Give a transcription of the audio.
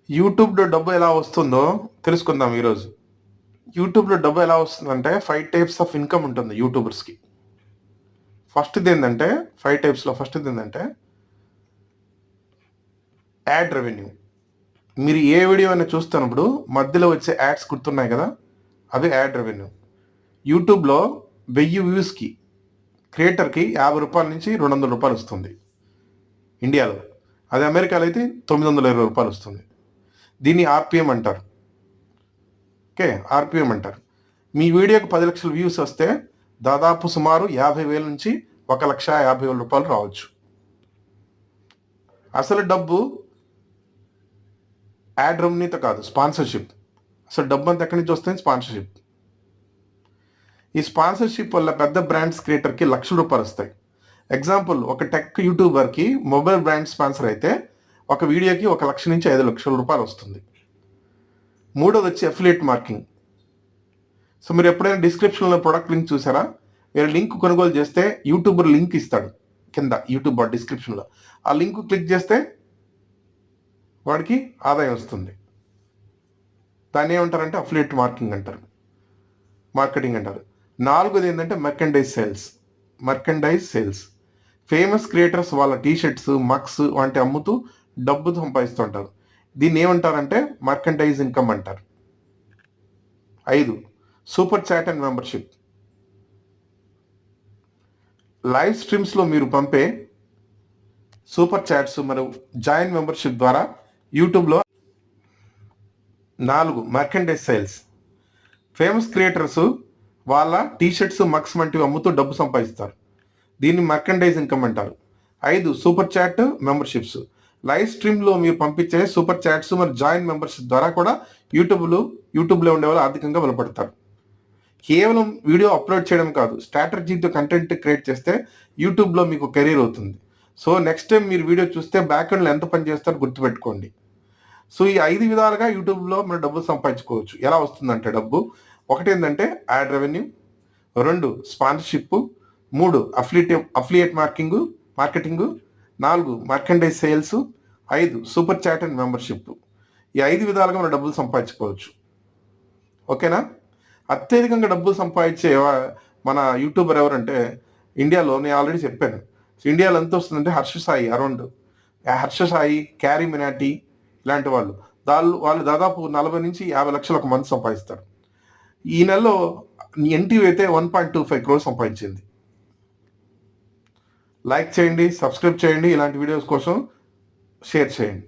యూట్యూబ్‌లో డబ్బు ఎలా వస్తుందో తెలుసుకుందాం ఈరోజు. యూట్యూబ్‌లో డబ్బు ఎలా వస్తుందంటే 5 టైప్స్ ఆఫ్ ఇన్‌కమ్ ఉంటుంది యూట్యూబర్స్‌కి. ఫస్ట్‌దేందంటే 5 టైప్స్‌లో ఫస్ట్‌దేందంటే యాడ్ రెవెన్యూ. మీరు ఏ వీడియో అయినా చూస్తున్నప్పుడు మధ్యలో వచ్చే యాడ్స్ గుర్తున్నాయి కదా! అవి యాడ్ రెవెన్యూ. యూట్యూబ్‌లో 1000 వ్యూస్‌కి క్రియేటర్‌కి రూ. 50 నుంచి రూ. 200 వస్తుంది ఇండియాలో. అదే అమెరికాలో అయితే రూ. 920 వస్తుంది. దీన్ని ఆర్‌పిఎం అంటారు. ఓకే. ఆర్‌పిఎం అంటారు. మీ వీడియోకి 10 లక్షల వ్యూస్ వస్తే దాదాపు సుమారు 50,000 నుంచి 1,50,000 రావచ్చు. అసలు డబ్బు యాడ్ రెవెన్యూతో కాదు, స్పాన్సర్‌షిప్. అసలు డబ్బంతా ఎక్కడి నుంచి వస్తుంది? స్పాన్సర్‌షిప్. ఈ స్పాన్సర్‌షిప్ వల్ల పెద్ద బ్రాండ్స్ క్రియేటర్‌కి రూ. 1,00,000 వస్తాయి. ఎగ్జాంపుల్ ఒక టెక్ యూట్యూబర్‌కి మొబైల్ బ్రాండ్ స్పాన్సర్ అయితే ఒక వీడియోకి 1,00,000 నుంచి 5,00,000 వస్తుంది. మూడోది వచ్చి అఫిలియేట్ మార్కెటింగ్. సో మీరు ఎప్పుడైనా డిస్క్రిప్షన్‌లో ప్రొడక్ట్ లింక్ చూసారా? మీరు లింక్ కొనుగోలు చేస్తే యూట్యూబర్ లింక్ ఇస్తాడు కింద యూట్యూబ్ డిస్క్రిప్షన్‌లో. ఆ లింక్ క్లిక్ చేస్తే వాడికి ఆదాయం వస్తుంది. దాన్ని ఏమంటారంటే అఫిలియేట్ మార్కెటింగ్ అంటారు. నాలుగోది ఏంటంటే మర్కండైజ్ సేల్స్. ఫేమస్ క్రియేటర్స్ వాళ్ళ టీషర్ట్స్, మగ్స్ వంటి అమ్ముతూ డబ్బు సంపాదిస్తుంటారు. దీన్ని ఏమంటారంటే మర్కండైజ్ ఇన్కమ్ అంటారు. 5 super chat and membership. Live స్ట్రీమ్స్లో మీరు పంపే సూపర్ చాట్స్ మరియు జాయిన్ మెంబర్షిప్ ద్వారా యూట్యూబ్లో. 4 మర్కండైజ్ సేల్స్. ఫేమస్ క్రియేటర్స్ వాళ్ళ టీషర్ట్స్, మగ్స్ వంటివి అమ్ముతూ డబ్బు సంపాదిస్తారు. దీన్ని మర్కండైజ్ ఇన్కమ్ అంటారు. 5 సూపర్ చాట్ మెంబర్షిప్స్. లైవ్ స్ట్రీమ్లో మీరు పంపించే సూపర్ చాట్స్ మరియు జాయిన్ మెంబర్షిప్ ద్వారా కూడా యూట్యూబ్లో ఉండేవాళ్ళు ఆర్థికంగా బలపడతారు. కేవలం వీడియో అప్లోడ్ చేయడం కాదు, స్ట్రాటజీతో కంటెంట్ క్రియేట్ చేస్తే యూట్యూబ్లో మీకు కెరీర్ అవుతుంది. సో నెక్స్ట్ టైం మీరు వీడియో చూస్తే బ్యాక్ ఎండ్లో ఎంత పని చేస్తారో గుర్తుపెట్టుకోండి. సో ఈ 5 విధాలుగా యూట్యూబ్లో మనం డబ్బు సంపాదించుకోవచ్చు. ఎలా వస్తుందంటే డబ్బు, ఒకటి ఏంటంటే ad revenue, 2 sponsorship, 3 affiliate marketing, 4 merchandise sales, 5 super chat and membership. ఈ 5 విధాలుగా మనం డబ్బులు సంపాదించుకోవచ్చు. ఓకేనా? అత్యధికంగా డబ్బులు సంపాదించే మన యూట్యూబర్ ఎవరంటే ఇండియాలో నేను ఆల్రెడీ చెప్పాను. ఇండియాలో ఎంత వస్తుందంటే హర్ష సాయి, క్యారీ మినాటి ఇలాంటి వాళ్ళు దాదాపు 40 నుంచి 50 లక్షలు ఒక మంత్ సంపాదిస్తారు. ఈ నెలలో ఎన్టీవీ అయితే 1.25 crores సంపాదించింది. లైక్ చేయండి, సబ్స్క్రైబ్ చేయండి, ఇలాంటి వీడియోస్ కోసం షేర్ చేయండి.